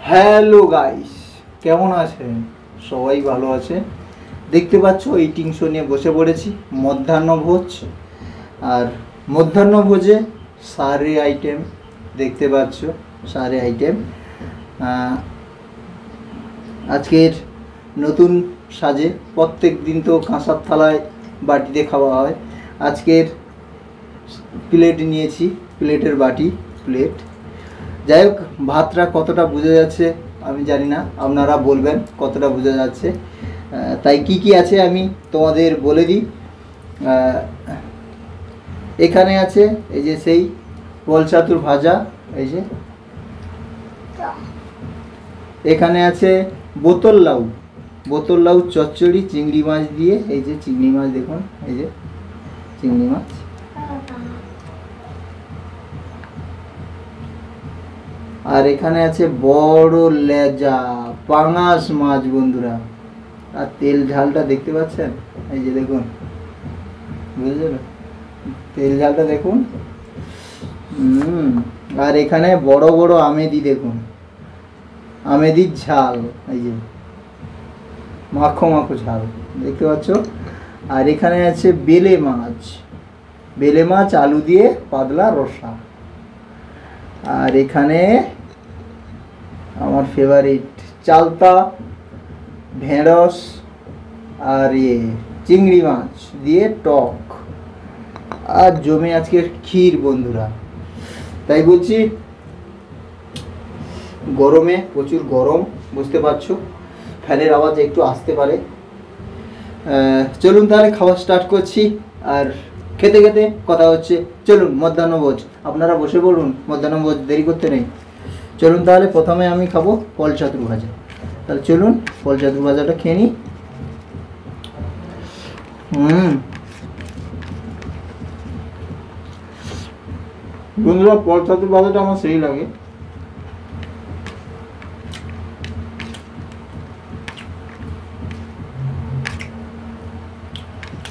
Hello guys, কেমন আছেন? সবাই ভালো আছে। দেখতে পাচ্ছ ইটিং শো নিয়ে বসে পড়েছি, মধ্যাহ্নভোজ। আর মধ্যাহ্নভোজে সারে আইটেম দেখতে পাচ্ছ, সারে আইটেম। আজকের নতুন সাজে, প্রত্যেক দিন তো কাঁসার থালায় বাটিতে খাওয়া হয়। আজকের প্লেট নিয়েছি, প্লেটের বাটি প্লেট। যাই হোক, ভাতটা কতটা বোঝা যাচ্ছে আমি জানি না, আপনারা বলবেন কতটা বোঝা যাচ্ছে। তাই কি কি আছে আমি তোমাদের বলে দিই। এখানে আছে এই যে সেই পলচাতুর ভাজা, এই যে এখানে আছে বোতল লাউ চচ্চড়ি চিংড়ি মাছ দিয়ে। এই যে চিংড়ি মাছ দেখুন, এই যে চিংড়ি মাছ। আর এখানে আছে বড় লেজা পাঙাশ মাছ বন্ধুরা। আর তেল ঝালটা দেখতে পাচ্ছেন, এই যে দেখুন, বুঝলেন? তেল ঝালটা দেখুন। আর এখানে বড় বড় আমেদি দেখুন, আমেদির ঝাল, এই যে মাখো মাখো ঝাল দেখতে পাচ্ছ। আর এখানে আছে বেলে মাছ আলু দিয়ে পাতলা রসা। আর এখানে আমার ফেভারিট চালতা ঢেঁড়স আর চিংড়ি মাছ দিয়ে টক। আর জমে আজকের ক্ষীর বন্ধুরা। তাই বলছি, গরমে প্রচুর গরম, বুঝতে পারছো, ফ্যানের আওয়াজ একটু আসতে পারে। চলুন তাহলে খাওয়া স্টার্ট করছি। আর খেতে খেতে কথা হচ্ছে। চলুন মধ্যাহ্নভোজ, আপনারা বসে পড়ুন, মধ্যাহ্নভোজ দেরি করতে নেই। চলুন তাহলে প্রথমে আমি খাবো পলচাতুর ভাজা। তাহলে চলুন পলচাতুর ভাজাটা খেয়ে নিই। বন্ধুরা, পলচাতুর ভাজাটা আমার সেই লাগে।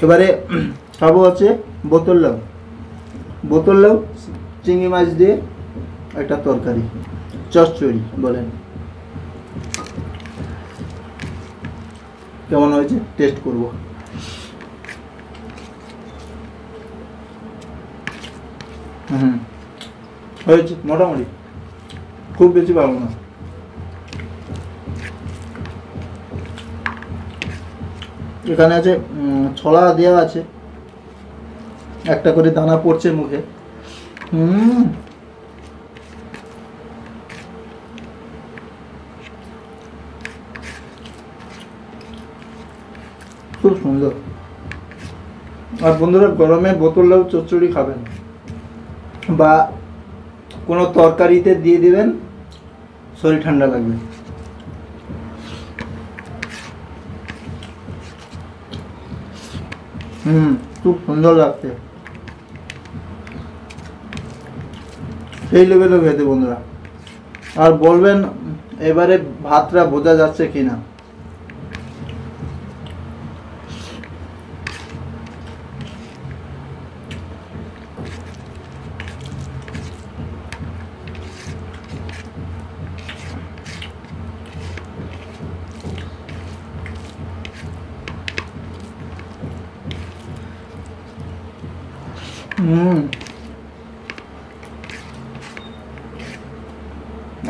এবারে খাবো হচ্ছে বোতল লাউ চিংড়ি মাছ দিয়ে একটা তরকারি, চচ্চড়ি বলেন। কেমন হয়েছে টেস্ট করব। হয়েছে মোটামুটি, খুব বেশি ভালো না। এখানে আছে ছলা দেওয়া আছে, একটা করে দানা পড়ছে মুখে। খুব সুন্দর। আর বন্ধুরা, গরমে বোতল লাউ চচ্চড়ি খাবেন বা কোনো তরকারিতে দিয়ে দিবেন, শরীর ঠান্ডা লাগবে। খুব সুন্দর লাগছে, সেই লেভেলে খেতে বন্ধুরা। আর বলবেন এবারে ভাতটা বোঝা যাচ্ছে কিনা।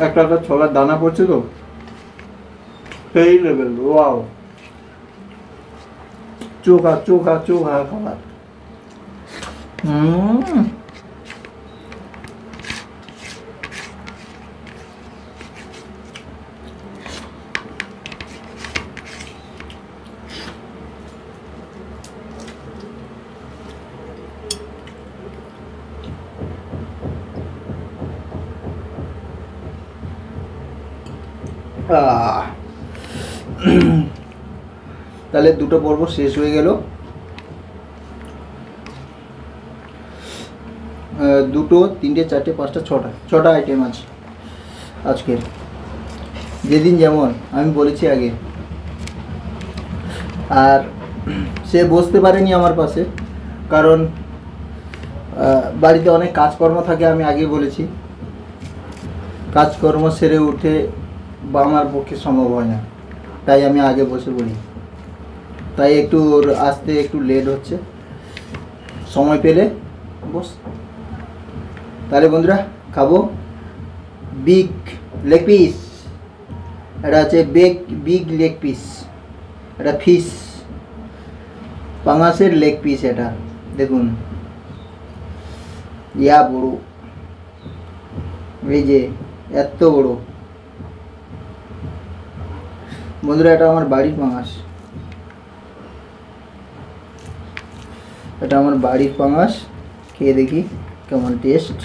একটা একটা ছোলার দানা পড়ছে তো, সেই লেভেল। ওয়াও, চোখা খাবার। তাহলে দুটো পর্ব শেষ হয়ে গেল। দুটো, তিনটে, চারটে, পাঁচটা, ছটা আইটেম আছে আজকের। যেদিন যেমন আমি বলেছি আগে। আর সে বসতে পারেনি আমার পাশে, কারণ বাড়িতে অনেক কাজকর্ম থাকে, আমি আগে বলেছি। কাজকর্ম সেরে উঠে বা আমার পক্ষে সম্ভব হয় না, তাই আমি আগে বসে পড়ি। তাই একটু আসতে একটু লেট হচ্ছে, সময় পেলে বস। তাহলে বন্ধুরা খাবো বিগ লেগ পিস। এটা হচ্ছে বিগ লেগ পিস, এটা ফিশ পাঙাশের লেগ পিস। এটা দেখুন ইয়া বড়, এই যে এত বড় বন্ধুরা। এটা আমার বাড়ির পাঙাশ, এটা আমার বাড়ির পাঙাশ। খেয়ে দেখি কেমন টেস্ট।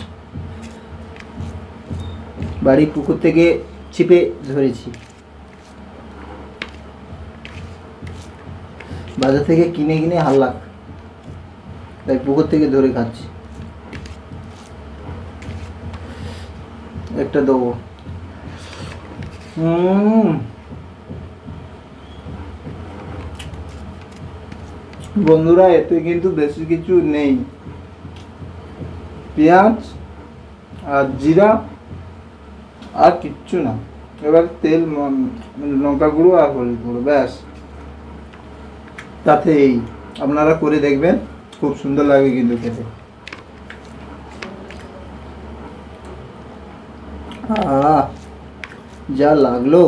বাড়ির পুকুর থেকে ছিপে ধরেছি, বাজার থেকে কিনে কিনে হাল্লা, তাই পুকুর থেকে ধরে খাচ্ছি। একটা দেবো। বন্ধুরা এতে কিন্তু বেশি কিছু নেই, পেঁয়াজ আর জিরা আর কিচ্ছু না। এবার তেল, লঙ্কা গুঁড়ো আর হলুদ গুঁড়ো, ব্যাস। তাতে এই আপনারা করে দেখবেন, খুব সুন্দর লাগে কিন্তু খেতে। যা লাগলো।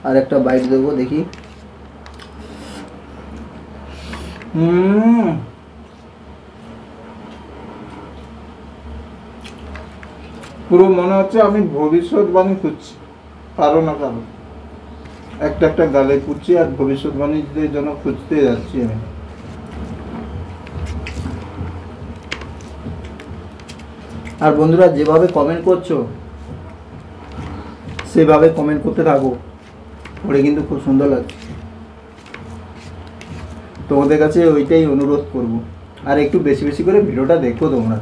আর একটা বাইট দেবো দেখি। পুরো মনে হচ্ছে আমি ভবিষ্যৎবাণী খুঁজছি, কারো না কারো একটা একটা গালে খুঁজছি, আর ভবিষ্যৎবাণীদের জন্য খুঁজতে যাচ্ছি আমি। আর বন্ধুরা যেভাবে কমেন্ট করছো সেভাবে কমেন্ট করতে থাকো, পড়ে কিন্তু খুব সুন্দর লাগছে। তোমাদের কাছে ওইটাই অনুরোধ করব, আর একটু বেশি বেশি করে ভিডিওটা দেখো তোমরা।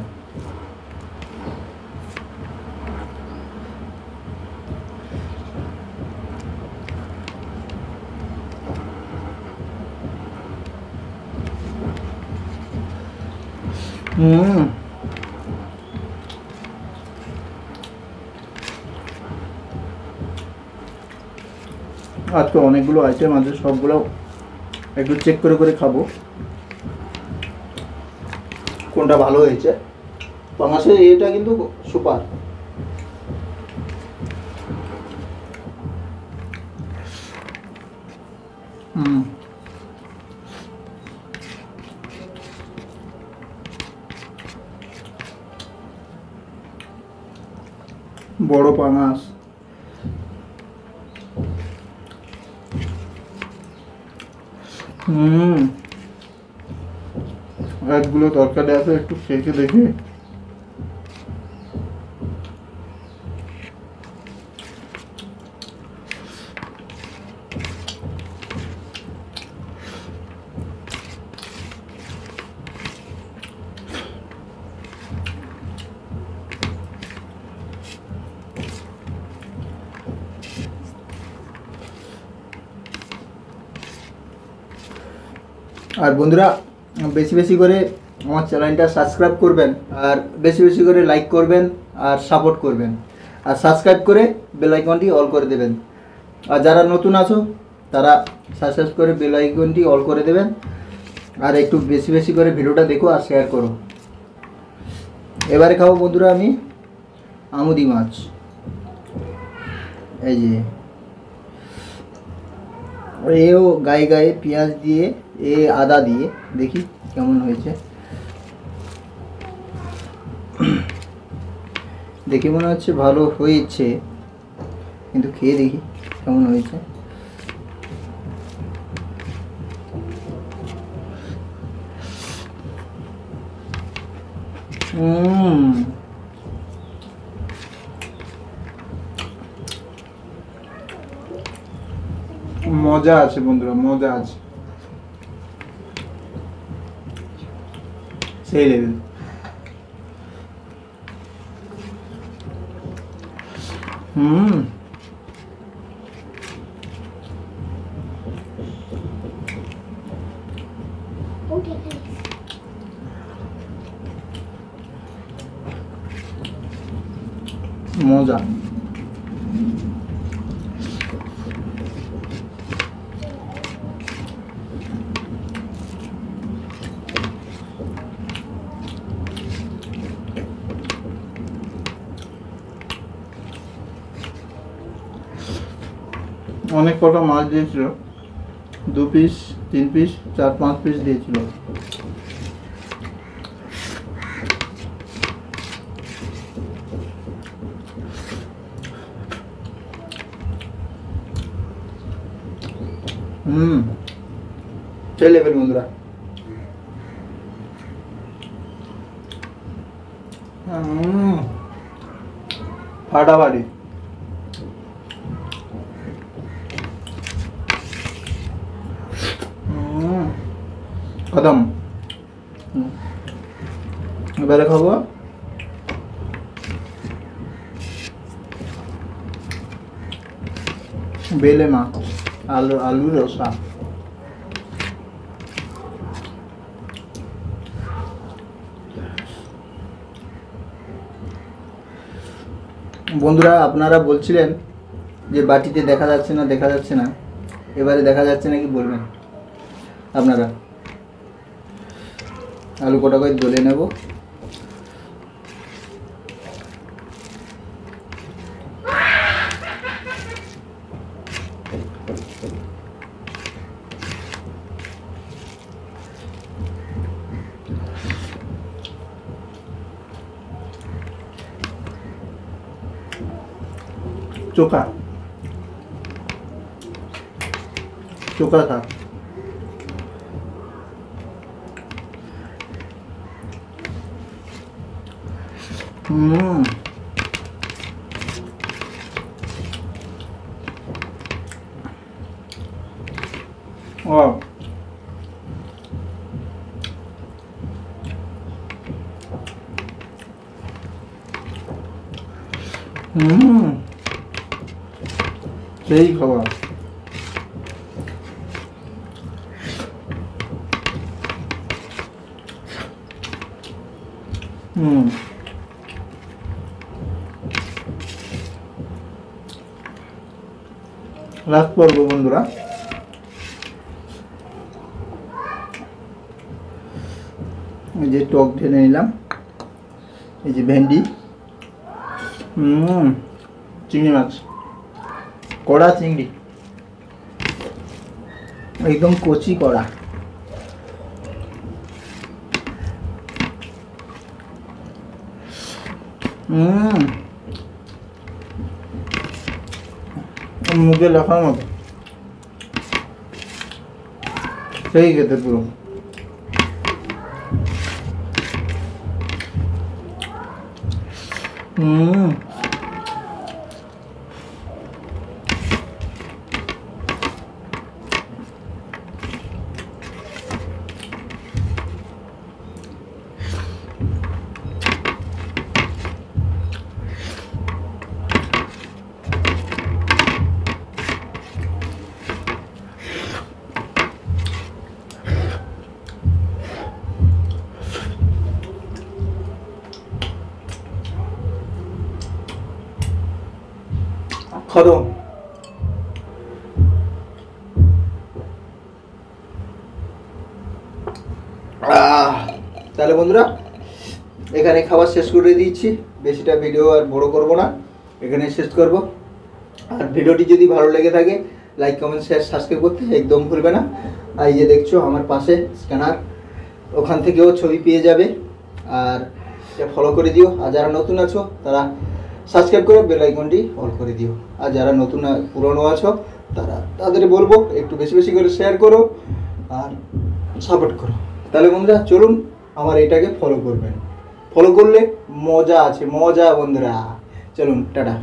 আজকে অনেকগুলো আইটেম আছে, সবগুলো একটু চেক করে করে খাবো কোনটা ভালো হয়েছে। পাঙাশের এটা কিন্তু সুপার। বড় পাঙাশ। একগুলো তরকারি আছে, একটু খেয়ে দেখি। আর বন্ধুরা বেশি বেশি করে আমার চ্যানেলটা সাবস্ক্রাইব করবেন, আর বেশি বেশি করে লাইক করবেন আর সাপোর্ট করবেন, আর সাবস্ক্রাইব করে বেল আইকনটি অল করে দেবেন। আর যারা নতুন আছো তারা সাবস্ক্রাইব করে বেল আইকনটি অল করে দেবেন, আর একটু বেশি বেশি করে ভিডিওটা দেখো আর শেয়ার করো। এবারে খাবো বন্ধুরা আমি আমুদি মাছ। এই যে এও গায়ে গায়ে পেঁয়াজ দিয়ে, আদা দিয়ে, দেখি কেমন হয়েছে। দেখি মনে হচ্ছে ভালো হয়েছে, কিন্তু খেয়ে দেখি কেমন হয়েছে। মজা আছে বন্ধুরা, মজা আছে, সেই লেভেল। মজা। অনেক কটা মাছ দিয়েছিল, 2 পিস 3 পিস 4-5 পিস দিয়েছিল। সেই লেভেল বন্ধুরা। ফাটাফাটি। খতম। এবারে খাবো বেলে মাছ, আলু রসা। বন্ধুরা আপনারা বলছিলেন যে বাটিতে দেখা যাচ্ছে না, এবারে দেখা যাচ্ছে নাকি বলবেন আপনারা। আলু কটা করে দলে নেব। চোখা থাক। Wow. সেই খাবার। লাস্ট পর্ব বন্ধুরা। এই যে টক ঢেলে নিলাম, এই যে ভেন্ডি, চিংড়ি মাছ, কড়া চিংড়ি, একদম কচি কড়া। মুখে লাখার মতো সেই খেতে পুরো। খতম। তাহলে বন্ধুরা এখানে খাবার শেষ করে দিচ্ছি, বেশিটা ভিডিও আর বড় করব না, এখানে শেষ করব। আর ভিডিওটি যদি ভালো লেগে থাকে লাইক কমেন্ট শেয়ার সাবস্ক্রাইব করতে একদম ভুলবে না। আর এই যে দেখছো আমার পাশে স্ক্যানার, ওখান থেকেও ছবি পেয়ে যাবে। আর এটা ফলো করে দিও, আর যারা নতুন আছো তারা সাবস্ক্রাইব করে বেল আইকনটি অল করে দিও। আর যারা নতুন পুরনো আছো তাদের বলবো একটু বেশি বেশি করে শেয়ার করো আর সাপোর্ট করো। তাহলে বন্ধুরা চলুন আমার এটাকে ফলো করবেন, ফলো করলে মজা আছে, মজা বন্ধুরা। চলুন টাটা।